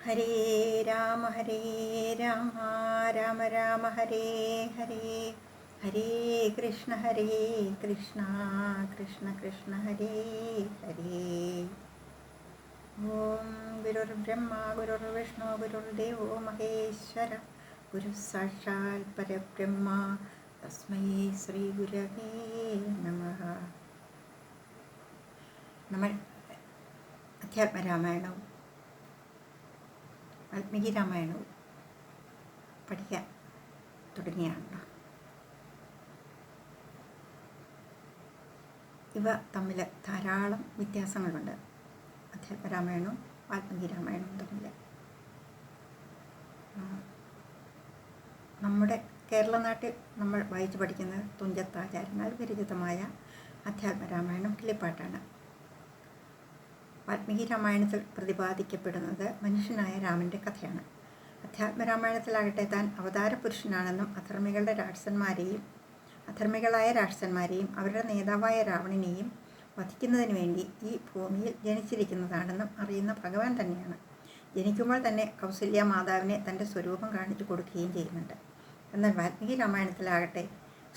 ഹരേ രാമ രാമ രാമ ഹരേ ഹരേ, ഹരേ കൃഷ്ണ കൃഷ്ണ കൃഷ്ണ ഹരേ ഹരേ. ഓം ഗുരുർബ്രഹ്മ ഗുരുർവിഷ്ണു ഗുരുർദേവോ മഹേശ്വര, ഗുരു സാക്ഷാൽ പരബ്രഹ്മ, തസ്മൈ ശ്രീ ഗുരവേ നമഃ. നമ്മൾ അധ്യാത്മരാമായണവും വാൽമീകി രാമായണവും പഠിക്കാൻ തുടങ്ങിയാണല്ലോ. ഇവ തമ്മിൽ ധാരാളം വ്യത്യാസങ്ങളുണ്ട്. അധ്യാത്മരാമായണവും വാൽമീകി രാമായണവും തമ്മിൽ. നമ്മുടെ കേരള നാട്ടിൽ നമ്മൾ വായിച്ചു പഠിക്കുന്ന തുഞ്ചത്താചാര്യനാൽ വിരചിതമായ അധ്യാത്മരാമായണം കിളിപ്പാട്ടാണ്. വാൽമീകി രാമായണത്തിൽ പ്രതിപാദിക്കപ്പെടുന്നത് മനുഷ്യനായ രാമൻ്റെ കഥയാണ്. അധ്യാത്മരാമായണത്തിലാകട്ടെ താൻ അവതാര പുരുഷനാണെന്നും അധർമ്മികളായ രാക്ഷസന്മാരെയും അവരുടെ നേതാവായ രാവണനെയും വധിക്കുന്നതിന് വേണ്ടി ഈ ഭൂമിയിൽ ജനിച്ചിരിക്കുന്നതാണെന്നും അറിയുന്ന ഭഗവാൻ തന്നെയാണ്. ജനിക്കുമ്പോൾ തന്നെ കൗസല്യ മാതാവിനെ തൻ്റെ സ്വരൂപം കാണിച്ചു കൊടുക്കുകയും ചെയ്യുന്നുണ്ട്. എന്നാൽ വാൽമീകി രാമായണത്തിലാകട്ടെ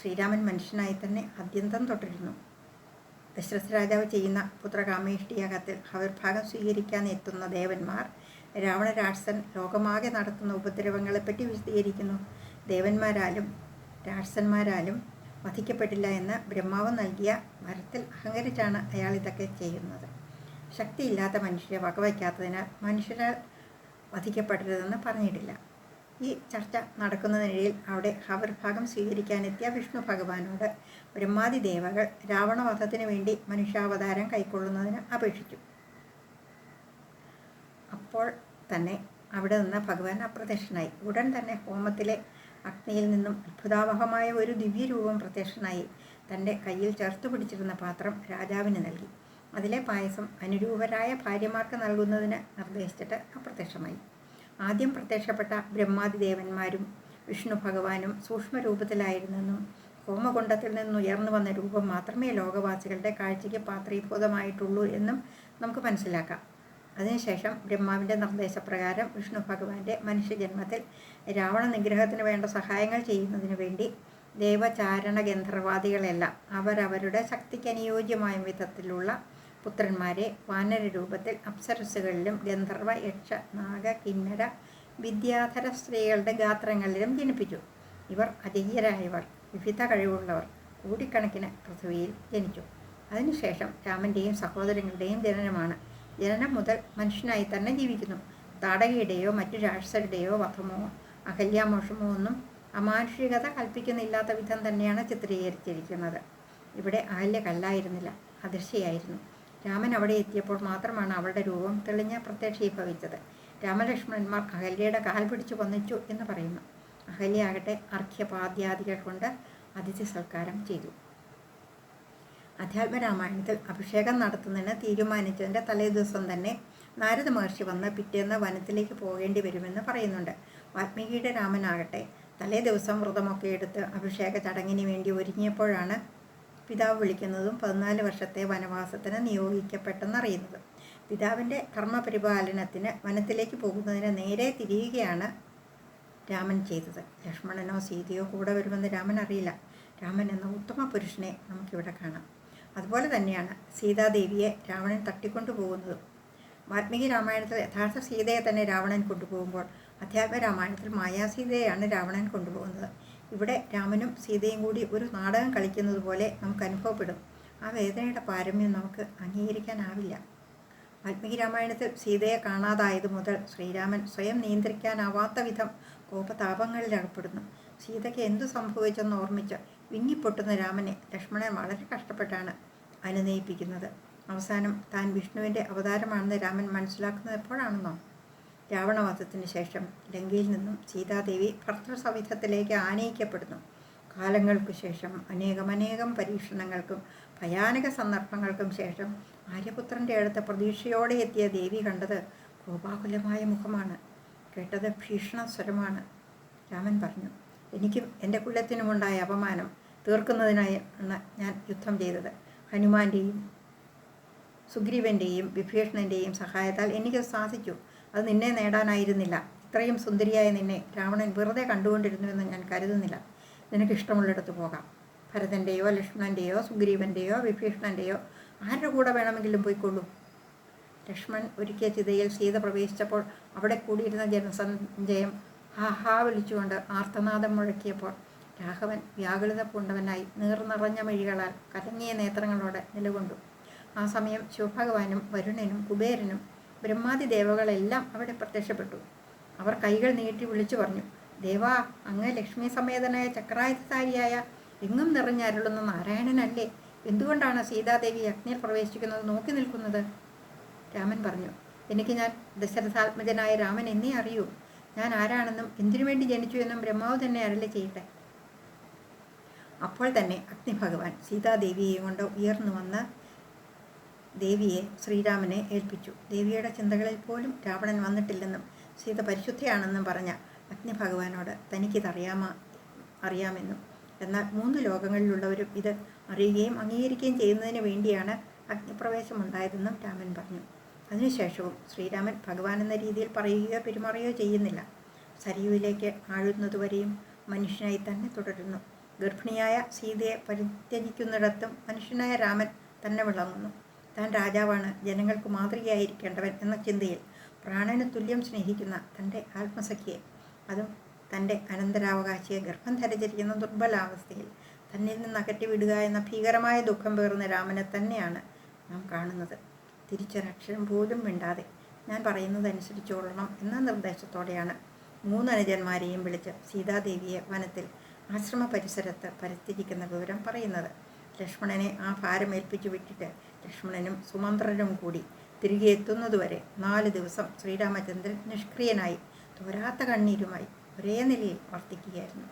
ശ്രീരാമൻ മനുഷ്യനായി തന്നെ ആദ്യന്തം തുടരുന്നു. ദശരഥ രാജാവ് ചെയ്യുന്ന പുത്രകാമേഷ്ടിയാഗത്തിൽ ആവിർഭാഗം സ്വീകരിക്കാൻ എത്തുന്ന ദേവന്മാർ രാവണ രാക്ഷസൻ ലോകമാകെ നടത്തുന്ന ഉപദ്രവങ്ങളെപ്പറ്റി വിശദീകരിക്കുന്നു. ദേവന്മാരാലും രാക്ഷസന്മാരാലും വധിക്കപ്പെട്ടില്ല എന്ന് ബ്രഹ്മാവ് നൽകിയ വരത്തിൽ അഹങ്കരിച്ചാണ് അയാൾ ഇതൊക്കെ ചെയ്യുന്നത്. ശക്തിയില്ലാത്ത മനുഷ്യരെ വകവയ്ക്കാത്തതിനാൽ മനുഷ്യരാൽ വധിക്കപ്പെടരുതെന്ന് പറഞ്ഞിട്ടില്ല. ഈ ചർച്ച നടക്കുന്നതിനിടയിൽ അവിടെ ആവിർഭാഗം സ്വീകരിക്കാനെത്തിയ വിഷ്ണു ഭഗവാനോട് ബ്രഹ്മാദി ദേവകൾ രാവണവധത്തിന് വേണ്ടി മനുഷ്യാവതാരം കൈക്കൊള്ളുന്നതിന് അപേക്ഷിച്ചു. അപ്പോൾ തന്നെ അവിടെ നിന്ന് ഭഗവാൻ അപ്രത്യക്ഷനായി. ഉടൻ തന്നെ ഹോമത്തിലെ അഗ്നിയിൽ നിന്നും അത്ഭുതാവഹമായ ഒരു ദിവ്യരൂപം പ്രത്യക്ഷനായി തൻ്റെ കയ്യിൽ ചേർത്തു പിടിച്ചിരുന്ന പാത്രം രാജാവിന് നൽകി. അതിലെ പായസം അനുരൂപരായ ഭാര്യമാർക്ക് നൽകുന്നതിന് നിർദ്ദേശിച്ചിട്ട് അപ്രത്യക്ഷമായി. ആദ്യം പ്രത്യക്ഷപ്പെട്ട ബ്രഹ്മാദി ദേവന്മാരും വിഷ്ണു ഭഗവാനും സൂക്ഷ്മരൂപത്തിലായിരുന്നെന്നും ഹോമകുണ്ഡത്തിൽ നിന്നുയർന്നു വന്ന രൂപം മാത്രമേ ലോകവാസികളുടെ കാഴ്ചയ്ക്ക് പാത്രീഭൂതമായിട്ടുള്ളൂ എന്നും നമുക്ക് മനസ്സിലാക്കാം. അതിനുശേഷം ബ്രഹ്മാവിൻ്റെ നിർദ്ദേശപ്രകാരം വിഷ്ണു ഭഗവാന്റെ മനുഷ്യജന്മത്തിൽ രാവണ നിഗ്രഹത്തിന് വേണ്ട സഹായങ്ങൾ ചെയ്യുന്നതിനു വേണ്ടി ദേവചാരണ ഗന്ധർവാദികളെല്ലാം അവരവരുടെ ശക്തിക്ക് അനുയോജ്യമായ വിധത്തിലുള്ള പുത്രന്മാരെ വാനര രൂപത്തിൽ അപ്സരസ്സുകളിലും ഗന്ധർവ യക്ഷ നാഗ കിന്നര വിദ്യാധര സ്ത്രീകളുടെ ഗാത്രങ്ങളിലും ജനിപ്പിച്ചു. ഇവർ അജയ്യരായവർ, വിവിധ കഴിവുള്ളവർ കോടിക്കണക്കിന് പൃഥ്വിയിൽ ജനിച്ചു. അതിനുശേഷം രാമൻ്റെയും സഹോദരങ്ങളുടെയും ജനനമാണ്. ജനനം മുതൽ മനുഷ്യനായി തന്നെ ജീവിക്കുന്നു. താടകയുടെയോ മറ്റു രാക്ഷസരുടെയോ വധമോ അഹല്യാമോഷമോ ഒന്നും അമാനുഷികത കൽപ്പിക്കുന്നില്ലാത്ത വിധം തന്നെയാണ് ചിത്രീകരിച്ചിരിക്കുന്നത്. ഇവിടെ അഹല്യ കല്ലായിരുന്നില്ല, അദൃശ്യയായിരുന്നു. രാമൻ അവിടെ എത്തിയപ്പോൾ മാത്രമാണ് അവളുടെ രൂപം തെളിഞ്ഞ് പ്രത്യക്ഷീഭവിച്ചത്. രാമലക്ഷ്മണന്മാർ അഹല്യയുടെ കാൽ പിടിച്ചു വന്നിച്ചു എന്ന് പറയുന്നു. അഹല്യയാകട്ടെ അർഘ്യപാദ്യാദികൾ കൊണ്ട് അതിഥി സൽക്കാരം ചെയ്തു. അധ്യാത്മരാമായണത്തിൽ അഭിഷേകം നടത്തുന്നതിന് തീരുമാനിച്ചതിൻ്റെ തലേദിവസം തന്നെ നാരദ മഹർഷി വന്ന് പിറ്റേന്ന് വനത്തിലേക്ക് പോകേണ്ടി വരുമെന്ന് പറയുന്നുണ്ട്. വാൽമീകിയുടെ രാമനാകട്ടെ തലേ ദിവസം വ്രതമൊക്കെ എടുത്ത് അഭിഷേക ചടങ്ങിന് വേണ്ടി ഒരുങ്ങിയപ്പോഴാണ് പിതാവ് വിളിക്കുന്നതും 14 വർഷത്തെ വനവാസത്തിന് നിയോഗിക്കപ്പെട്ടെന്നറിയുന്നത്. പിതാവിൻ്റെ ധർമ്മപരിപാലനത്തിന് വനത്തിലേക്ക് പോകുന്നതിന് നേരെ തിരിയുകയാണ് രാമൻ ചെയ്തത്. ലക്ഷ്മണനോ സീതയോ കൂടെ വരുമെന്ന് രാമൻ അറിയില്ല. രാമൻ എന്ന ഉത്തമ പുരുഷനെ നമുക്കിവിടെ കാണാം. അതുപോലെ തന്നെയാണ് സീതാദേവിയെ രാവണൻ തട്ടിക്കൊണ്ടുപോകുന്നതും. വാൽമീകി രാമായണത്തിൽ യഥാർത്ഥ സീതയെ തന്നെ രാവണൻ കൊണ്ടുപോകുമ്പോൾ അധ്യാത്മരാമായണത്തിൽ മായാസീതയെയാണ് രാവണൻ കൊണ്ടുപോകുന്നത്. ഇവിടെ രാമനും സീതയും കൂടി ഒരു നാടകം കളിക്കുന്നത് പോലെ നമുക്ക് അനുഭവപ്പെടും. ആ വേദനയുടെ പാരമ്യം നമുക്ക് അംഗീകരിക്കാനാവില്ല. വാൽമീകി രാമായണത്തിൽ സീതയെ കാണാതായത് മുതൽ ശ്രീരാമൻ സ്വയം നിയന്ത്രിക്കാനാവാത്ത വിധം കോപതാപങ്ങളിൽ അകപ്പെടുന്നു. സീതയ്ക്ക് എന്തു സംഭവിച്ചെന്ന് ഓർമ്മിച്ച് വിങ്ങിപ്പൊട്ടുന്ന രാമനെ ലക്ഷ്മണൻ വളരെ കഷ്ടപ്പെട്ടാണ് അനുനയിപ്പിക്കുന്നത്. അവസാനം താൻ വിഷ്ണുവിൻ്റെ അവതാരമാണെന്ന് രാമൻ മനസ്സിലാക്കുന്നത് എപ്പോഴാണെന്നോ? രാവണവധത്തിന് ശേഷം ലങ്കയിൽ നിന്നും സീതാദേവി ഭർത്തൃസവിധത്തിലേക്ക് ആനയിക്കപ്പെടുന്നു. കാലങ്ങൾക്കു ശേഷം അനേകം പരീക്ഷണങ്ങൾക്കും ഭയാനക സന്ദർഭങ്ങൾക്കും ശേഷം ആര്യപുത്രൻ്റെ അടുത്ത് പ്രതീക്ഷയോടെ എത്തിയ ദേവി കണ്ടത് കോപാകുലമായ മുഖമാണ്, കേട്ടത് ഭീഷണ സ്വരമാണ്. രാമൻ പറഞ്ഞു, എനിക്കും എൻ്റെ കുലത്തിനുമുണ്ടായ അപമാനം തീർക്കുന്നതിനായാണ് ഞാൻ യുദ്ധം ചെയ്തത്. ഹനുമാൻ്റെയും സുഗ്രീവൻ്റെയും വിഭീഷണൻ്റെയും സഹായത്താൽ എനിക്ക് സാധിച്ചു. അത് നിന്നെ നേടാനായിരുന്നില്ല. ഇത്രയും സുന്ദരിയായ നിന്നെ രാവണൻ വെറുതെ കണ്ടുകൊണ്ടിരുന്നുവെന്ന് ഞാൻ കരുതുന്നില്ല. നിനക്കിഷ്ടമുള്ളിടത്ത് പോകാം. ഭരതൻ്റെയോ ലക്ഷ്മണൻ്റെയോ സുഗ്രീവൻ്റെയോ വിഭീഷണൻ്റെയോ ആരുടെ കൂടെ വേണമെങ്കിലും പോയിക്കൊള്ളൂ. ലക്ഷ്മൺ ഒരുക്കിയ ചിതയിൽ സീത പ്രവേശിച്ചപ്പോൾ അവിടെ കൂടിയിരുന്ന ജനസഞ്ചയം ഹാ വിളിച്ചുകൊണ്ട് ആർത്തനാദം മുഴക്കിയപ്പോൾ രാഘവൻ വ്യാകുലത പൂണ്ടവനായി നീർനിറഞ്ഞ മിഴികളാൽ കലങ്ങിയ നേത്രങ്ങളോടെ നിലകൊണ്ടു. ആ സമയം ശിവഭഗവാനും വരുണനും കുബേരനും ബ്രഹ്മാദി ദേവകളെല്ലാം അവിടെ പ്രത്യക്ഷപ്പെട്ടു. അവർ കൈകൾ നീട്ടി വിളിച്ചു പറഞ്ഞു, ദേവാ, അങ്ങ് ലക്ഷ്മി സമേതനായ ചക്രായുധധാരിയായ എങ്ങും നിറഞ്ഞരുളുന്ന നാരായണനല്ലേ? എന്തുകൊണ്ടാണ് സീതാദേവി അഗ്നിയിൽ പ്രവേശിക്കുന്നത് നോക്കി നിൽക്കുന്നത്? രാമൻ പറഞ്ഞു, എനിക്ക് ഞാൻ ദശരഥാത്മജനായ രാമൻ എന്നേ അറിയൂ. ഞാൻ ആരാണെന്നും എന്തിനു വേണ്ടി ജനിച്ചു എന്നും ബ്രഹ്മാവ് തന്നെ അരുളി ചെയ്യട്ടെ. അപ്പോൾ തന്നെ അഗ്നിഭഗവാൻ സീതാദേവിയെയും കൊണ്ട് ഉയർന്നു വന്ന് ദേവിയെ ശ്രീരാമനെ ഏൽപ്പിച്ചു. ദേവിയുടെ ചിന്തകളിൽ പോലും രാവണൻ വന്നിട്ടില്ലെന്നും സീത പരിശുദ്ധയാണെന്നും പറഞ്ഞ അഗ്നിഭഗവാനോട് അറിയാമെന്നും എന്നാൽ 3 ലോകങ്ങളിലുള്ളവരും ഇത് അറിയുകയും അംഗീകരിക്കുകയും ചെയ്യുന്നതിന് വേണ്ടിയാണ് അഗ്നിപ്രവേശമുണ്ടായതെന്നും രാമൻ പറഞ്ഞു. അതിനുശേഷവും ശ്രീരാമൻ ഭഗവാൻ എന്ന രീതിയിൽ പറയുകയോ പെരുമാറുകയോ ചെയ്യുന്നില്ല. സരയുവിലേക്ക് ആഴുന്നതുവരെയും മനുഷ്യനായി തന്നെ തുടരുന്നു. ഗർഭിണിയായ സീതയെ പരിത്യജിക്കുന്നിടത്തും മനുഷ്യനായ രാമൻ തന്നെ വിളങ്ങുന്നു. താൻ രാജാവാണ്, ജനങ്ങൾക്ക് മാതൃകയായിരിക്കേണ്ടവൻ എന്ന ചിന്തയിൽ പ്രാണന് തുല്യം സ്നേഹിക്കുന്ന തൻ്റെ ആത്മസഖിയെ, അതും തൻ്റെ അനന്തരാവകാശിയെ ഗർഭം ധരിച്ചിരിക്കുന്ന ദുർബലാവസ്ഥയിൽ തന്നിൽ നിന്ന് അകറ്റിവിടുക എന്ന ഭീകരമായ ദുഃഖം പേറുന്ന രാമനെ തന്നെയാണ് നാം കാണുന്നത്. തിരിച്ചൊരക്ഷരം പോലും മിണ്ടാതെ ഞാൻ പറയുന്നതനുസരിച്ചോളണം എന്ന നിർദ്ദേശത്തോടെയാണ് 3 അനുജന്മാരെയും വിളിച്ച് സീതാദേവിയെ വനത്തിൽ ആശ്രമ പരിസരത്ത് പരിത്യജിക്കുന്ന വിവരം പറയുന്നത്. ലക്ഷ്മണനെ ആ ഭാരം ഏൽപ്പിച്ചു വിട്ടിട്ട് ലക്ഷ്മണനും സുമന്ത്രനും കൂടി തിരികെ എത്തുന്നതുവരെ 4 ദിവസം ശ്രീരാമചന്ദ്രൻ നിഷ്ക്രിയനായി തോരാത്ത കണ്ണീരുമായി ഒരേ നിലയിൽ വർത്തിക്കുകയായിരുന്നു.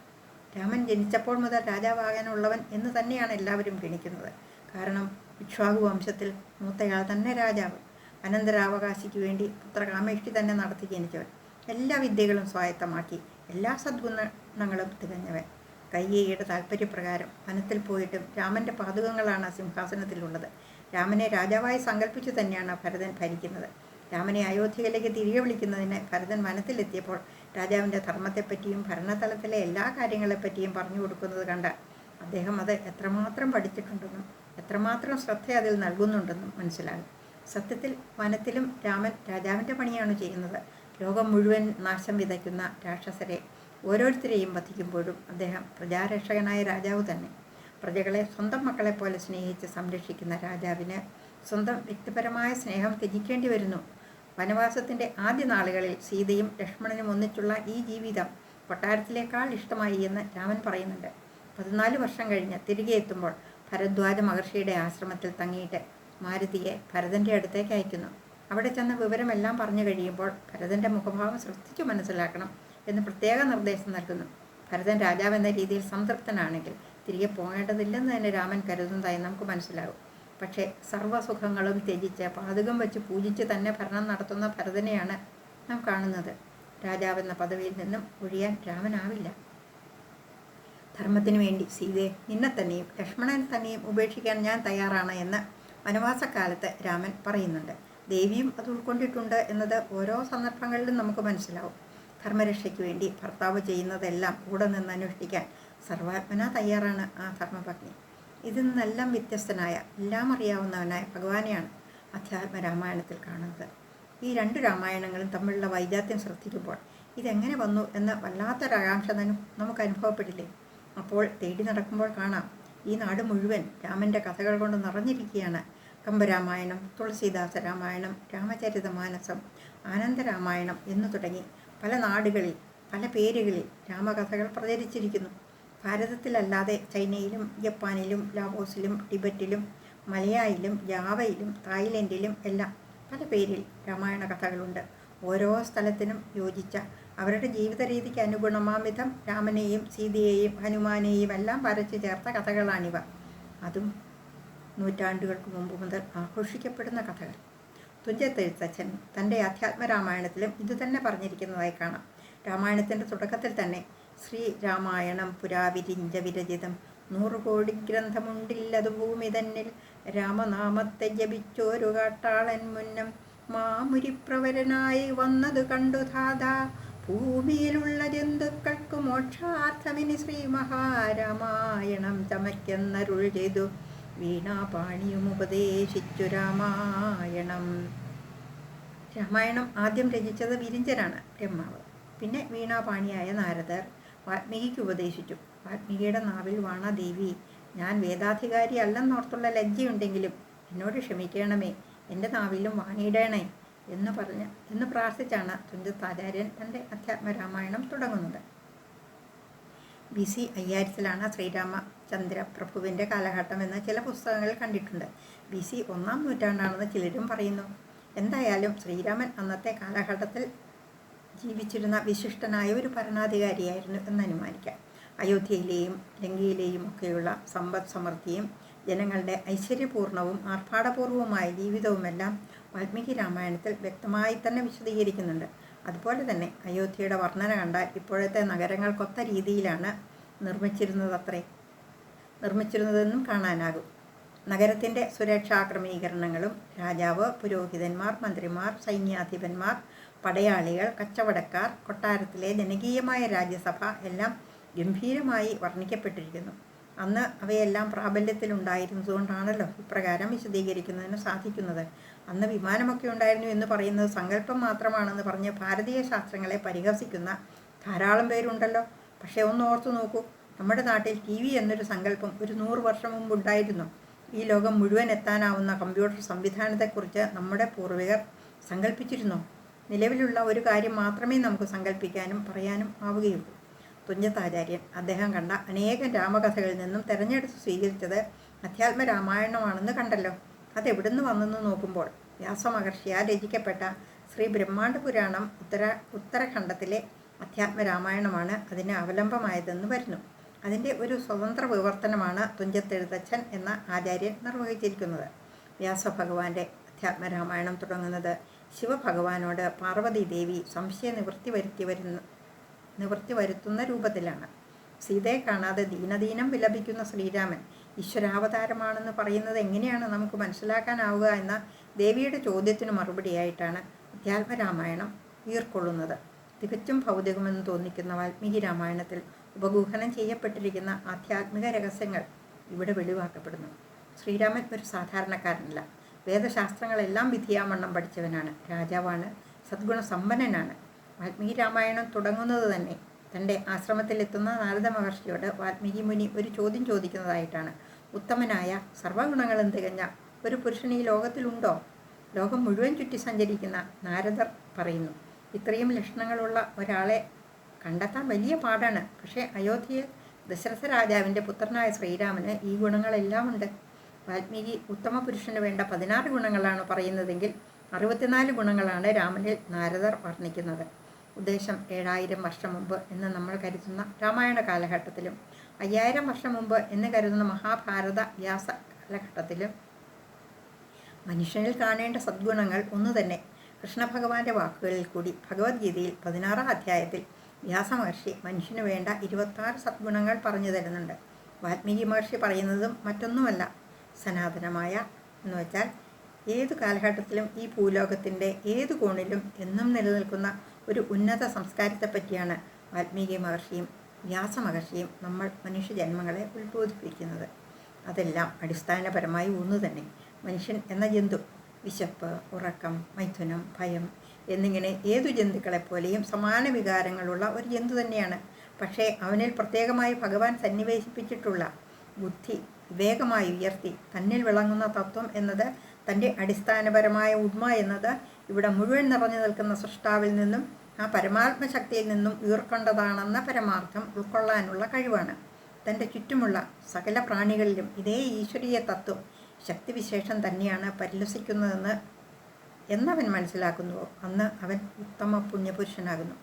രാമൻ ജനിച്ചപ്പോൾ മുതൽ രാജാവാകാനുള്ളവൻ എന്ന് തന്നെയാണ് എല്ലാവരും ഗണിക്കുന്നത്. കാരണം ഇക്ഷ്വാകു വംശത്തിൽ മൂത്തയാൾ തന്നെ രാജാവ്, അനന്തരാവകാശിക്ക് വേണ്ടി പുത്രകാമേഷ്ടി തന്നെ നടത്തി ജനിച്ചവൻ, എല്ലാ വിദ്യകളും സ്വായത്തമാക്കി എല്ലാ സദ്ഗുണങ്ങളും തികഞ്ഞവൻ. കൈകേയിയുടെ താല്പര്യപ്രകാരം വനത്തിൽ പോയിട്ടും രാമൻ്റെ പാതുകങ്ങളാണ് സിംഹാസനത്തിലുള്ളത്. രാമനെ രാജാവായി സങ്കല്പിച്ചു തന്നെയാണ് ഭരതൻ ഭരിക്കുന്നത്. രാമനെ അയോധ്യയിലേക്ക് തിരികെ വിളിക്കുന്നതിന് ഭരതൻ വനത്തിലെത്തിയപ്പോൾ രാജാവിൻ്റെ ധർമ്മത്തെപ്പറ്റിയും ഭരണതലത്തിലെ എല്ലാ കാര്യങ്ങളെപ്പറ്റിയും പറഞ്ഞു കൊടുക്കുന്നത് കണ്ട് അദ്ദേഹം അത് എത്രമാത്രം പഠിച്ചിട്ടുണ്ടെന്നും എത്രമാത്രം ശ്രദ്ധ അതിൽ നൽകുന്നുണ്ടെന്നും മനസ്സിലാകും. സത്യത്തിൽ വനത്തിലും രാമൻ രാജാവിൻ്റെ പണിയാണ് ചെയ്യുന്നത്. ലോകം മുഴുവൻ നാശം വിതയ്ക്കുന്ന രാക്ഷസരെ ഓരോരുത്തരെയും വധിക്കുമ്പോഴും അദ്ദേഹം പ്രജാരക്ഷകനായ രാജാവ് തന്നെ. പ്രജകളെ സ്വന്തം മക്കളെപ്പോലെ സ്നേഹിച്ച് സംരക്ഷിക്കുന്ന രാജാവിന് സ്വന്തം വ്യക്തിപരമായ സ്നേഹം ത്യജിക്കേണ്ടി വരുന്നു. വനവാസത്തിൻ്റെ ആദ്യ നാളുകളിൽ സീതയും ലക്ഷ്മണനും ഒന്നിച്ചുള്ള ഈ ജീവിതം കൊട്ടാരത്തിലേക്കാൾ ഇഷ്ടമായി എന്ന് രാമൻ പറയുന്നുണ്ട്. 14 വർഷം കഴിഞ്ഞ് തിരികെ എത്തുമ്പോൾ ഭരദ്വാജ മഹർഷിയുടെ ആശ്രമത്തിൽ തങ്ങിയിട്ട് മാരുതിയെ ഭരതൻ്റെ അടുത്തേക്ക് അയക്കുന്നു. അവിടെ ചെന്ന വിവരമെല്ലാം പറഞ്ഞു കഴിയുമ്പോൾ ഭരതൻ്റെ മുഖഭാവം ശ്രദ്ധിച്ചു മനസ്സിലാക്കണം എന്ന് പ്രത്യേക നിർദ്ദേശം നൽകുന്നു. ഭരതൻ രാജാവെന്ന രീതിയിൽ സംതൃപ്തനാണെങ്കിൽ തിരികെ പോകേണ്ടതില്ലെന്ന് തന്നെ രാമൻ കരുതുന്നതായി നമുക്ക് മനസ്സിലാകും. പക്ഷേ സർവ്വസുഖങ്ങളും ത്യജിച്ച് പാതുകം വെച്ച് പൂജിച്ച് തന്നെ ഭരണം നടത്തുന്ന ഭരതനെയാണ് നാം കാണുന്നത്. രാജാവെന്ന പദവിയിൽ നിന്നും ഒഴിയാൻ രാമനാവില്ല. ധർമ്മത്തിനു വേണ്ടി സീതയെ നിന്നെ തന്നെയും ലക്ഷ്മണനെ തന്നെയും ഉപേക്ഷിക്കാൻ ഞാൻ തയ്യാറാണ് എന്ന് വനവാസക്കാലത്ത് രാമൻ പറയുന്നുണ്ട്. ദേവിയും അത് ഉൾക്കൊണ്ടിട്ടുണ്ട് എന്നത് ഓരോ സന്ദർഭങ്ങളിലും നമുക്ക് മനസ്സിലാവും. ധർമ്മരക്ഷയ്ക്ക് വേണ്ടി ഭർത്താവ് ചെയ്യുന്നതെല്ലാം കൂടെ നിന്ന് അനുഷ്ഠിക്കാൻ സർവാത്മന തയ്യാറാണ് ആ ധർമ്മപത്നി. ഇതിൽ നിന്നെല്ലാം വ്യത്യസ്തനായ എല്ലാം അറിയാവുന്നവനായ ഭഗവാനെയാണ് അധ്യാത്മ രാമായണത്തിൽ കാണുന്നത്. ഈ 2 രാമായണങ്ങളും തമ്മിലുള്ള വൈജാത്യം ശ്രദ്ധിക്കുമ്പോൾ ഇതെങ്ങനെ വന്നു എന്ന വല്ലാത്തൊരാകാംക്ഷ നമുക്ക് അനുഭവപ്പെടില്ലേ? അപ്പോൾ തേടി നടക്കുമ്പോൾ കാണാം ഈ നാട് മുഴുവൻ രാമൻ്റെ കഥകൾ കൊണ്ട് നിറഞ്ഞിരിക്കുകയാണ്. കമ്പരാമായണം, തുളസീദാസ രാമായണം, രാമചരിതമാനസം, ആനന്ദരാമായണം എന്നു തുടങ്ങി പല നാടുകളിൽ പല പേരുകളിൽ രാമകഥകൾ പ്രചരിച്ചിരിക്കുന്നു. ഭാരതത്തിലല്ലാതെ ചൈനയിലും ജപ്പാനിലും ലാവോസിലും ടിബറ്റിലും മലയായിലും ജാവയിലും തായ്ലൻഡിലും എല്ലാം പല പേരിൽ രാമായണ കഥകളുണ്ട്. ഓരോ സ്ഥലത്തിനും യോജിച്ച അവരുടെ ജീവിത രീതിക്ക് അനുഗുണമാം വിധം രാമനെയും സീതയെയും ഹനുമാനെയും എല്ലാം വരച്ചു ചേർത്ത കഥകളാണിവ. അതും നൂറ്റാണ്ടുകൾക്ക് മുമ്പ് മുതൽ ആഘോഷിക്കപ്പെടുന്ന കഥകൾ. തുഞ്ചത്തെഴുത്തച്ഛൻ തൻ്റെ അധ്യാത്മരാമായണത്തിലും ഇതുതന്നെ പറഞ്ഞിരിക്കുന്നതായി കാണാം. രാമായണത്തിൻ്റെ തുടക്കത്തിൽ തന്നെ ശ്രീരാമായണം പുരാവിരിഞ്ച വിരചിതം 100 കോടി ഗ്രന്ഥമുണ്ടില്ലതു ഭൂമി തന്നിൽ രാമനാമത്തെ ജപിച്ചോരു കാട്ടാളൻ മുന്നം മാമുരിപ്രവരനായി വന്നത് കണ്ടു ധാതാ. ഭൂമിയിലുള്ള ജന്തുക്കൾക്ക് മോക്ഷാർത്ഥമിനി ശ്രീ മഹാരാമായണം ചമയ്ക്കെന്നരുൾ ചെയ്തു. വീണാപാണിയും ഉപദേശിച്ചു രാമായണം. രാമായണം ആദ്യം രചിച്ചത് വിരിഞ്ചനാണ്, ബ്രഹ്മാവ്. പിന്നെ വീണാപാണിയായ നാരദർ വാൽമീകിക്ക് ഉപദേശിച്ചു. വാൽമീകിയുടെ നാവിൽ വാണ ദേവി, ഞാൻ വേദാധികാരി അല്ലെന്നോർത്തുള്ള ലജ്ജയുണ്ടെങ്കിലും എന്നോട് ക്ഷമിക്കണമേ, എൻ്റെ നാവിലും വാണിയിടണേ എന്ന് പ്രാർത്ഥിച്ചാണ് തുഞ്ചത്താചാര്യൻ തൻ്റെ അധ്യാത്മരാമായണം തുടങ്ങുന്നത്. BC 5000 ശ്രീരാമചന്ദ്ര പ്രഭുവിൻ്റെ കാലഘട്ടം എന്ന് ചില പുസ്തകങ്ങളിൽ കണ്ടിട്ടുണ്ട്. BC 1-ാം നൂറ്റാണ്ടാണെന്ന് ചിലരും പറയുന്നു. എന്തായാലും ശ്രീരാമൻ അന്നത്തെ കാലഘട്ടത്തിൽ ജീവിച്ചിരുന്ന വിശിഷ്ടനായ ഒരു ഭരണാധികാരിയായിരുന്നു എന്നനുമാനിക്കാം. അയോധ്യയിലെയും ലങ്കയിലെയും ഒക്കെയുള്ള സമ്പദ് സമൃദ്ധിയും ജനങ്ങളുടെ ഐശ്വര്യപൂർണവും ആർഭാടപൂർവമായ ജീവിതവുമെല്ലാം വാൽമീകി രാമായണത്തിൽ വ്യക്തമായി തന്നെ വിശദീകരിക്കുന്നുണ്ട്. അതുപോലെ തന്നെ അയോധ്യയുടെ വർണ്ണന കണ്ടാൽ ഇപ്പോഴത്തെ നഗരങ്ങൾക്കൊത്ത രീതിയിലാണ് നിർമ്മിച്ചിരുന്നതെന്നും കാണാനാകും. നഗരത്തിൻ്റെ സുരക്ഷാ ക്രമീകരണങ്ങളും രാജാവ്, പുരോഹിതന്മാർ, മന്ത്രിമാർ, സൈന്യാധിപന്മാർ, പടയാളികൾ, കച്ചവടക്കാർ, കൊട്ടാരത്തിലെ ജനകീയമായ രാജ്യസഭ എല്ലാം ഗംഭീരമായി വർണ്ണിക്കപ്പെട്ടിരിക്കുന്നു. അന്ന് അവയെല്ലാം പ്രാബല്യത്തിലുണ്ടായിരുന്നതുകൊണ്ടാണല്ലോ ഇപ്രകാരം വിശദീകരിക്കുന്നതിന് സാധിക്കുന്നത്. അന്ന് വിമാനമൊക്കെ ഉണ്ടായിരുന്നു എന്ന് പറയുന്നത് സങ്കല്പം മാത്രമാണെന്ന് പറഞ്ഞ് ഭാരതീയ ശാസ്ത്രങ്ങളെ പരിഹസിക്കുന്ന ധാരാളം പേരുണ്ടല്ലോ. പക്ഷേ ഒന്ന് ഓർത്തു നോക്കൂ, നമ്മുടെ നാട്ടിൽ TV എന്നൊരു സങ്കല്പം ഒരു 100 വർഷം മുമ്പ് ഉണ്ടായിരുന്നു. ഈ ലോകം മുഴുവൻ എത്താനാവുന്ന കമ്പ്യൂട്ടർ സംവിധാനത്തെക്കുറിച്ച് നമ്മുടെ പൂർവികർ സങ്കല്പിച്ചിരുന്നോ? നിലവിലുള്ള ഒരു കാര്യം മാത്രമേ നമുക്ക് സങ്കല്പിക്കാനും പറയാനും ആവുകയുള്ളൂ. തുഞ്ചത്താചാര്യൻ അദ്ദേഹം കണ്ട അനേകം രാമകഥകളിൽ നിന്നും തിരഞ്ഞെടുത്ത് സ്വീകരിച്ചത് അധ്യാത്മരാമായണമാണെന്ന് കണ്ടല്ലോ. അതെവിടുന്ന് വന്നെന്ന് നോക്കുമ്പോൾ വ്യാസമഹർഷിയാൽ രചിക്കപ്പെട്ട ശ്രീ ബ്രഹ്മാണ്ഡ പുരാണം ഉത്തരഖണ്ഡത്തിലെ അധ്യാത്മരാമായണമാണ് അതിന് അവലംബമായതെന്ന് വരുന്നു. അതിൻ്റെ ഒരു സ്വതന്ത്ര വിവർത്തനമാണ് തുഞ്ചത്തെഴുത്തച്ഛൻ എന്ന ആചാര്യൻ നിർവഹിച്ചിരിക്കുന്നത്. വ്യാസഭഗവാന്റെ അധ്യാത്മരാമായണം തുടങ്ങുന്നത് ശിവഭഗവാനോട് പാർവതീദേവി സംശയ നിവൃത്തി വരുത്തുന്ന രൂപത്തിലാണ്. സീതയെ കാണാതെ ദീനദീനം വിലപിക്കുന്ന ശ്രീരാമൻ ഈശ്വരാവതാരമാണെന്ന് പറയുന്നത് എങ്ങനെയാണ് നമുക്ക് മനസ്സിലാക്കാനാവുക എന്ന ദേവിയുടെ ചോദ്യത്തിന് മറുപടിയായിട്ടാണ് അധ്യാത്മരാമായണം ഉയർക്കൊള്ളുന്നത്. തികച്ചും ഭൗതികമെന്ന് തോന്നിക്കുന്ന വാൽമീകി രാമായണത്തിൽ ഉപഗൂഹനം ചെയ്യപ്പെട്ടിരിക്കുന്ന ആധ്യാത്മിക രഹസ്യങ്ങൾ ഇവിടെ വെളിവാക്കപ്പെടുന്നു. ശ്രീരാമൻ ഒരു സാധാരണക്കാരനല്ല. വേദശാസ്ത്രങ്ങളെല്ലാം വിധിയാമണ്ണം പഠിച്ചവനാണ്, രാജാവാണ്, സദ്ഗുണസമ്പന്നനാണ്. വാൽമീകി രാമായണം തുടങ്ങുന്നത് തന്നെ തൻ്റെ ആശ്രമത്തിലെത്തുന്ന നാരദ മഹർഷിയോട് വാൽമീകി മുനി ഒരു ചോദ്യം ചോദിക്കുന്നതായിട്ടാണ്. ഉത്തമനായ സർവ്വഗുണങ്ങളും തികഞ്ഞ ഒരു പുരുഷൻ ഈ ലോകത്തിലുണ്ടോ? ലോകം മുഴുവൻ ചുറ്റി സഞ്ചരിക്കുന്ന നാരദർ പറയുന്നു, ഇത്രയും ലക്ഷണങ്ങളുള്ള ഒരാളെ കണ്ടെത്താൻ വലിയ പാടാണ്. പക്ഷേ അയോധ്യയിൽ ദശരഥ രാജാവിൻ്റെ പുത്രനായ ശ്രീരാമന് ഈ ഗുണങ്ങളെല്ലാം ഉണ്ട്. വാൽമീകി ഉത്തമ പുരുഷന് വേണ്ട 16 ഗുണങ്ങളാണ് പറയുന്നതെങ്കിൽ 64 ഗുണങ്ങളാണ് രാമനിൽ നാരദർ വർണ്ണിക്കുന്നത്. ഉദ്ദേശം 7000 വർഷം മുമ്പ് എന്ന് നമ്മൾ കരുതുന്ന രാമായണ കാലഘട്ടത്തിലും 5000 വർഷം മുമ്പ് എന്ന് കരുതുന്ന മഹാഭാരത വ്യാസ കാലഘട്ടത്തിലും മനുഷ്യനിൽ കാണേണ്ട സദ്ഗുണങ്ങൾ ഒന്നു തന്നെ. കൃഷ്ണഭഗവാന്റെ വാക്കുകളിൽ കൂടി ഭഗവത്ഗീതയിൽ 16-ാം അധ്യായത്തിൽ വ്യാസമഹർഷി മനുഷ്യന് വേണ്ട 26 സദ്ഗുണങ്ങൾ പറഞ്ഞു തരുന്നുണ്ട്. വാൽമീകി മഹർഷി പറയുന്നതും മറ്റൊന്നുമല്ല, സനാതനമായ എന്ന് വെച്ചാൽ ഏതു കാലഘട്ടത്തിലും ഈ ഭൂലോകത്തിൻ്റെ ഏതു കോണിലും എന്നും നിലനിൽക്കുന്ന ഒരു ഉന്നത സംസ്കാരത്തെപ്പറ്റിയാണ് വാൽമീകി മഹർഷിയും വ്യാസമഹർഷിയും നമ്മൾ മനുഷ്യജന്മങ്ങളെ ഉത്ബോധിപ്പിക്കുന്നത്. അതെല്ലാം അടിസ്ഥാനപരമായി ഒന്നു തന്നെ. മനുഷ്യൻ എന്ന ജന്തു വിശപ്പ്, ഉറക്കം, മൈഥുനം, ഭയം എന്നിങ്ങനെ ഏതു ജന്തുക്കളെപ്പോലെയും സമാന വികാരങ്ങളുള്ള ഒരു ജന്തു തന്നെയാണ്. പക്ഷേ അവനിൽ പ്രത്യേകമായി ഭഗവാൻ സന്നിവേശിപ്പിച്ചിട്ടുള്ള ബുദ്ധി വിവേകമായി ഉയർത്തി തന്നിൽ വിളങ്ങുന്ന തത്വം എന്നത്, തൻ്റെ അടിസ്ഥാനപരമായ ഉണ്മ എന്നത് ഇവിടെ മുഴുവൻ നിറഞ്ഞു നിൽക്കുന്ന സൃഷ്ടാവിൽ നിന്നും ആ പരമാത്മശക്തിയിൽ നിന്നും ഉയർക്കൊണ്ടതാണെന്ന പരമാർത്ഥം ഉൾക്കൊള്ളാനുള്ള കഴിവാണ്. തൻ്റെ ചുറ്റുമുള്ള സകല പ്രാണികളിലും ഇതേ ഈശ്വരീയ തത്വം ശക്തിവിശേഷം തന്നെയാണ് പരിലസിക്കുന്നതെന്ന് എന്നവൻ മനസ്സിലാക്കുന്നുവോ അന്ന് അവൻ ഉത്തമ പുണ്യപുരുഷനാകുന്നു.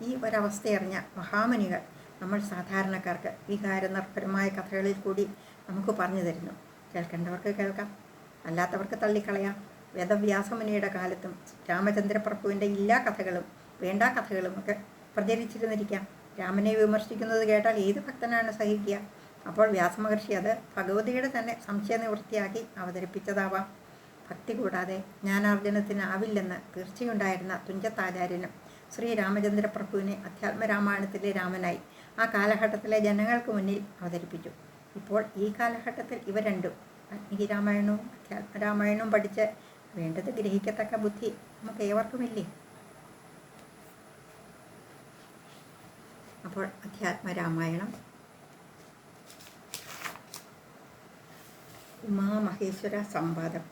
ഈ ഒരവസ്ഥയറിഞ്ഞ മഹാമുനികൾ നമ്മൾ സാധാരണക്കാർക്ക് വികാരനിർഭരമായ കഥകളിൽ കൂടി നമുക്ക് പറഞ്ഞു തരുന്നു. കേൾക്കേണ്ടവർക്ക് കേൾക്കാം, അല്ലാത്തവർക്ക് തള്ളിക്കളയാം. വേദവ്യാസമുനിയുടെ കാലത്തും രാമചന്ദ്രപ്രഭുവിൻ്റെ എല്ലാ കഥകളും വേണ്ടാ കഥകളുമൊക്കെ പ്രചരിച്ചിരുന്നിരിക്കാം. രാമനെ വിമർശിക്കുന്നത് കേട്ടാൽ ഏത് ഭക്തനാണ് സഹിക്കുക? അപ്പോൾ വ്യാസമഹർഷി അത് ഭഗവതിയുടെ തന്നെ സംശയ നിവൃത്തിയാക്കി അവതരിപ്പിച്ചതാവാം. ഭക്തി കൂടാതെ ജ്ഞാനാർജനത്തിനാവില്ലെന്ന് തീർച്ചയുണ്ടായിരുന്ന തുഞ്ചത്താചാര്യനും ശ്രീരാമചന്ദ്രപ്രഭുവിനെ അധ്യാത്മരാമായണത്തിലെ രാമനായി ആ കാലഘട്ടത്തിലെ ജനങ്ങൾക്ക് മുന്നിൽ അവതരിപ്പിച്ചു. ഇപ്പോൾ ഈ കാലഘട്ടത്തിൽ ഇവ രണ്ടും വാൽമീകി രാമായണവും അധ്യാത്മരാമായണവും പഠിച്ച് വേണ്ടത് ഗ്രഹിക്കത്തക്ക ബുദ്ധി നമുക്ക് ഏവർക്കുമില്ലേ? അപ്പോൾ അധ്യാത്മരാമായണം ഉമാമഹേശ്വര സംവാദം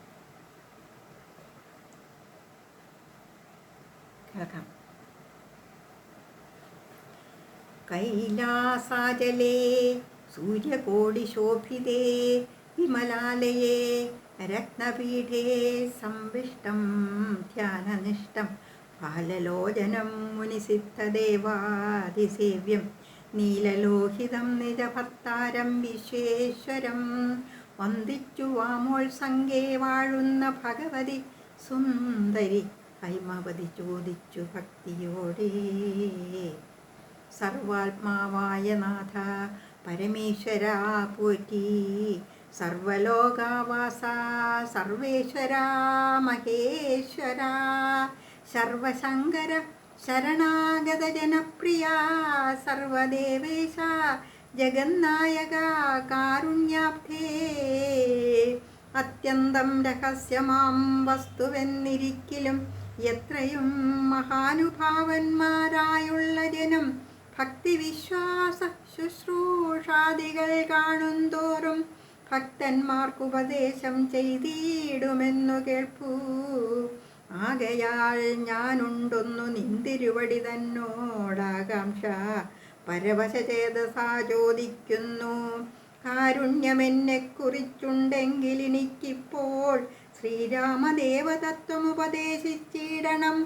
കേൾക്കാം. കൈലാസാചലേ സൂര്യകോടിശോഭിതേ വിമലാലയേ രത്നപീഠേ സംവിഷ്ടം ധ്യാനനിഷ്ടം ബാലലോചനം മുനിസിദ്ധദേവാതിസേവ്യം നീലലോഹിതം നിജഭർത്താരം വിശ്വേശ്വരം വന്ദിച്ചു വാമോൾ സംഗേ വാഴുന്ന ഭഗവതി സുന്ദരി ഹൈമവതി ചോദിച്ചു ഭക്തിയോടെ. സർവാത്മാവായ നാഥ പരമേശ്വര പോറ്റി, സർവലോകാവാസ സർവേശ്വര മഹേശ്വര, സർവശങ്കര ശരണാഗത ജനപ്രിയ, സർവദേവേശ ജഗന്നായക കാരുണ്യാബ്ധേ. അത്യന്തം രഹസ്യമാം വസ്തുവെന്നിരിക്കലും എത്രയും മഹാനുഭാവന്മാരായുള്ള ജനം ഭക്തിവിശ്വാസ ശുശ്രൂഷാദികൾ കാണുന്തോറും ഭക്തന്മാർക്കുപദേശം ചെയ്തിടുമെന്നു കേൾപ്പൂ. ആകയാൽ ഞാനുണ്ടൊന്നു നിന്തിരുവടി തന്നോടാകാംക്ഷ പരവശചേതസാ ചോദിക്കുന്നു. കാരുണ്യമെന്നെക്കുറിച്ചുണ്ടെങ്കിൽ എനിക്കിപ്പോൾ ശ്രീരാമദേവതത്വമുപദേശിച്ചിടണം.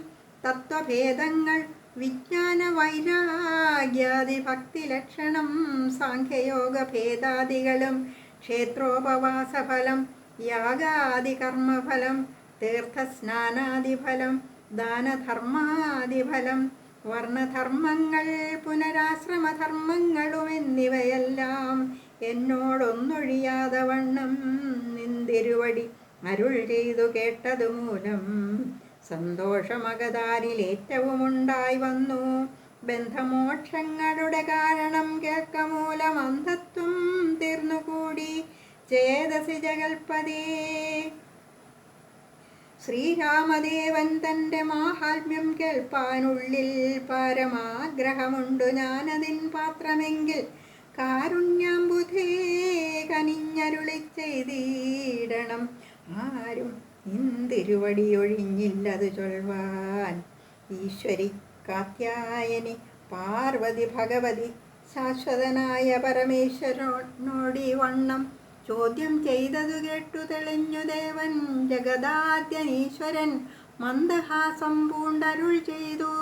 തത്വഭേദങ്ങൾ വിജ്ഞാന വൈരാഗ്യാദി ഭക്തിലക്ഷണം സാഖ്യയോഗ ഭേദാദികളും ക്ഷേത്രോപവാസഫലം യാഗാദി കർമ്മഫലം തീർത്ഥസ്നാനാദിഫലം ദാനധർമാദിഫലം വർണ്ണധർമ്മങ്ങൾ പുനരാശ്രമധർമ്മങ്ങളും എന്നിവയെല്ലാം എന്നോടൊന്നൊഴിയാതെ വണ്ണം നിന്തിരുവടി അരുൾ ചെയ്തു കേട്ടതുമൂലം സന്തോഷമകതാരിലേറ്റവും ഉണ്ടായി വന്നു. ബന്ധമോക്ഷങ്ങളുടെ കാരണം കേൾക്കമൂലം അന്ധത്വം തീർന്നുകൂടി ചേതസി ജഗൽപദേ. ശ്രീരാമദേവൻ തൻ്റെ മാഹാത്മ്യം കേൾപ്പാനുള്ളിൽ പരമാഗ്രഹമുണ്ടു ഞാനതിൻ പാത്രമെങ്കിൽ കാരുണ്യാംബുധേ കനിഞ്ഞരുളി ചെയ്തിടണം. ആരും ഇന്തിരുവടിയൊഴിഞ്ഞില്ലതു ചൊൽവാൻ. ഈശ്വരി കാത്യായനി പാർവതി ഭഗവതി ശാശ്വതനായ പരമേശ്വരനോടി വണ്ണം ചോദ്യം ചെയ്തതു കേട്ടു തെളിഞ്ഞു ദേവൻ ജഗദാദ്യനീശ്വരൻ മന്ദഹാസം പൂണ്ടരുൾ ചെയ്തു.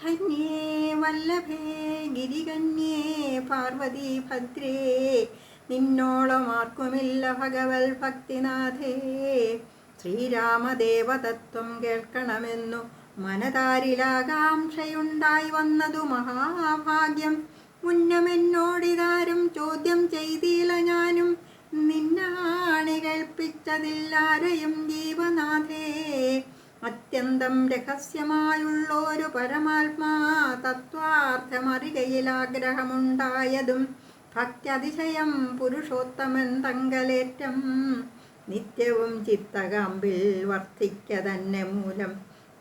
ധന്യേ വല്ലഭേ ഗിരികന്യേ പാർവതി ഭദ്രേ, നിന്നോളം ആർക്കുമില്ല ഭഗവൽ ഭക്തിനാഥേ. ശ്രീരാമദേവതത്വം കേൾക്കണമെന്നു മനതാരിലാകാംക്ഷയുണ്ടായി വന്നതു മഹാഭാഗ്യം. മുന്നമെന്നോടിതാരും ചോദ്യം ചെയ്തില്ല, ഞാനും നിന്നാണി കേൾപ്പിച്ചതില്ലാരെയും ജീവനാഥേ. അത്യന്തം രഹസ്യമായുള്ളൊരു പരമാത്മാ തത്വാർത്ഥമറികയിലാഗ്രഹമുണ്ടായതും ഭക്ത്യതിശയം പുരുഷോത്തമൻ തങ്കലേറ്റം നിത്യവും ചിത്തകാമ്പിൽ വർദ്ധിക്ക തന്നെ മൂലം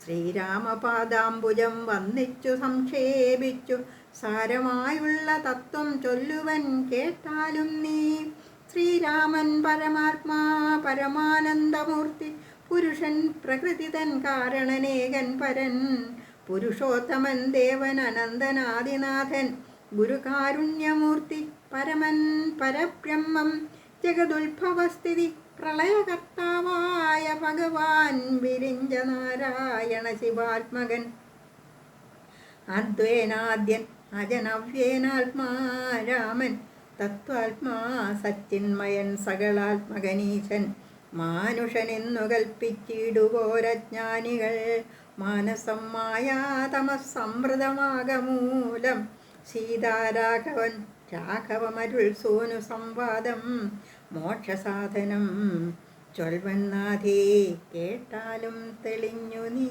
ശ്രീരാമപാദാംബുജം വന്നിച്ചു സംക്ഷേപിച്ചു സാരമായുള്ള തത്വം ചൊല്ലുവൻ കേട്ടാലും നീ. ശ്രീരാമൻ പരമാത്മാ പരമാനന്ദമൂർത്തി, പുരുഷൻ പ്രകൃതി തൻ കാരണനേകൻ പരൻ, പുരുഷോത്തമൻ ദേവൻ അനന്തനാദിനാഥൻ, ഗുരുകാരുണ്യമൂർത്തി പരമൻ പരബ്രഹ്മം, ജഗതുത്ഭവസ്ഥിതി പ്രളയകർത്താവായ ഭഗവാൻ വിരിഞ്ച നാരായണ ശിവാത്മകൻ, അദ്വേനാദ്യൻ അജനവ്യേനാത്മാ രാമൻ, തത്വാത്മാ സച്ചിന്മയൻ സകളാത്മകനീശൻ, മാനുഷനെന്നു കൽപ്പിച്ചിടുവോരജ്ഞാനികൾ മാനസം മായാതമസംവൃതമാകമൂലം. സീതാരാഘവൻ രാഘവമരുൾ സോനു സംവാദം മോക്ഷസാധനം ചൊൽവന്നാഥേ കേട്ടാലും തെളിഞ്ഞു നീ.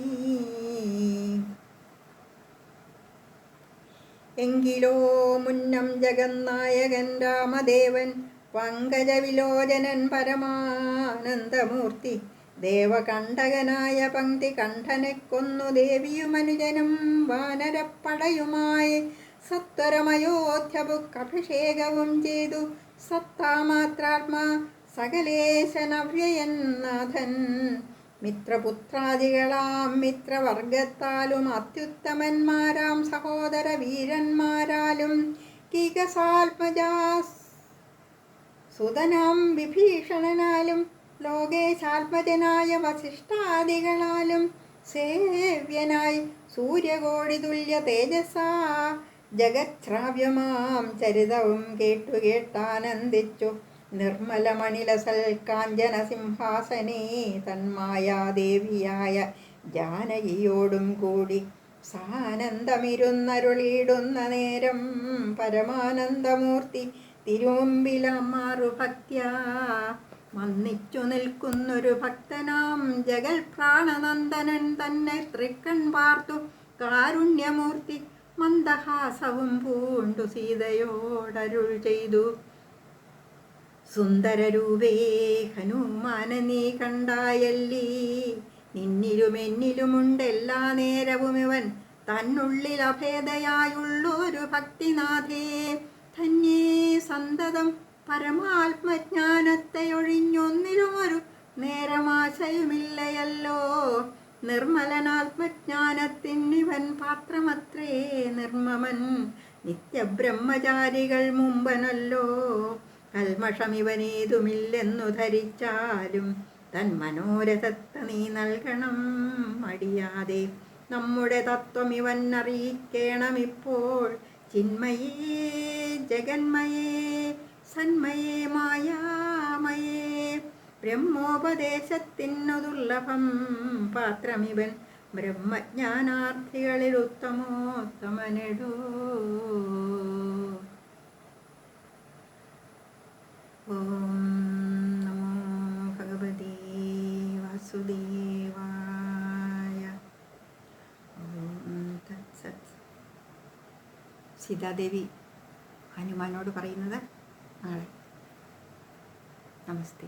എങ്കിലോ മുന്നം ജഗന്നായകൻ രാമദേവൻ പങ്കജവിലോചനൻ പരമാനന്ദമൂർത്തി ദേവകണ്ഠകനായ പങ്ക്തി കണ്ഠനെ കൊന്നു ദേവിയുമനുജനും വാനരപ്പടയുമായി സത്വരമയോധ്യബുക്കഭിഷേകവും ചെയ്തു. സത്താമാത്രാത്മാ സകലേശനവ്യയൻ നാഥൻ മിത്രപുത്രാദികളാം മിത്രവർഗത്താലും അത്യുത്തമന്മാരാം സഹോദര വീരന്മാരാലും കീകസാത്മജാ സുതനാം വിഭീഷണനാലും ലോകേശാത്മജനായ വസിഷ്ഠാദികളാലും സേവ്യനായി സൂര്യകോടി തുല്യ തേജസാ ജഗച്ഛ്രാവ്യമാം ചരിതവും കേട്ടാനന്ദിച്ചു. നിർമ്മലമണിലസൽ കാഞ്ചന സിംഹാസനേ തന്മായാദേവിയായ ജാനകിയോടും കൂടി സാനന്ദമിരുന്നരുളിയിടുന്ന നേരം പരമാനന്ദമൂർത്തി തിരുമുമ്പിലമാറു ഭക്ത്യാ വന്നിച്ചു നിൽക്കുന്നൊരു ഭക്തനാം ജഗൽ പ്രാണനന്ദനൻ തന്നെ തൃക്കൺ പാർത്തു കാരുണ്യമൂർത്തി മന്ദഹാസവും പൂണ്ടു സീതയോടരുൾ ചെയ്തു. സുന്ദരരൂപേ ഹനുമാന നീ കണ്ടായല്ലീ, നിന്നിലുമെന്നിലുമുണ്ടെല്ലാ നേരവും ഇവൻ തന്നുള്ളിൽ അഭേദയായുള്ളൊരു ഭക്തിനാഥേ. ധന്യേ സന്തതം പരമാത്മജ്ഞാനത്തെ ഒഴിഞ്ഞൊന്നിലുമൊരു നേരമാശയുമില്ലയല്ലോ. നിർമ്മലനാത്മജ്ഞാനത്തിനിവൻ പാത്രമത്രേ നിർമ്മമൻ നിത്യബ്രഹ്മചാരികൾ മുമ്പനല്ലോ. കൽമഷമിവനേതുമില്ലെന്നു ധരിച്ചാലും തൻ മനോരഥത്തെ നീ നൽകണം മടിയാതെ. നമ്മുടെ തത്വം ഇവൻ അറിയിക്കണമിപ്പോൾ. ചിന്മയേ ജഗന്മയേ സന്മയേ മായാമയേ ബ്രഹ്മോപദേശത്തിനു ദുർലഭം പാത്രമിവൻ ബ്രഹ്മജ്ഞാനാർത്ഥികളിൽ ഉത്തമോത്തമനെടോ. ഓം നമോ ഭഗവതേ വാസുദേവായ. ഓം തത്സത്. സീതാദേവി ഹനുമാനോട് പറയുന്നത് നാളെ. നമസ്തേ.